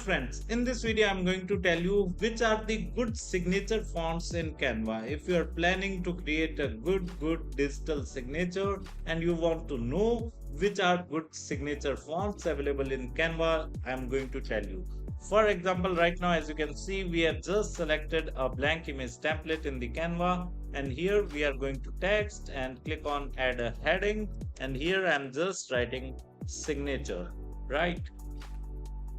friends, in this video I'm going to tell you which are the good signature fonts in Canva. If you are planning to create a good digital signature and you want to know which are good signature fonts available in Canva, I'm going to tell you. For example, right now as you can see, we have just selected a blank image template in the Canva, and here we are going to text and click on add a heading, and here I'm just writing signature, right?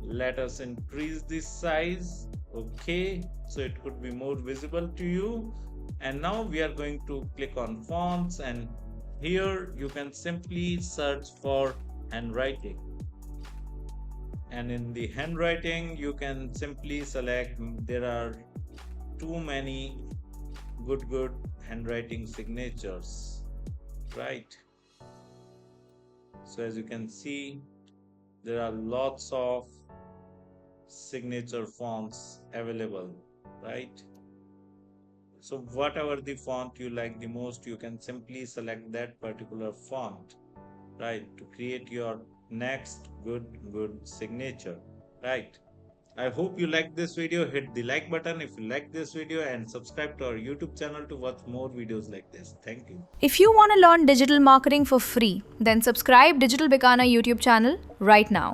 Let us increase this size, okay, so it could be more visible to you. And now we are going to click on fonts, and here you can simply search for handwriting, and in the handwriting you can simply select. There are too many good handwriting signatures, right? So as you can see, there are lots of signature fonts available, right? So whatever the font you like the most, you can simply select that particular font, right, to create your next good signature, right? I hope you like this video. Hit the like button if you like this video, and subscribe to our YouTube channel to watch more videos like this. Thank you. If you want to learn digital marketing for free, then subscribe Digital Bikana YouTube channel right now.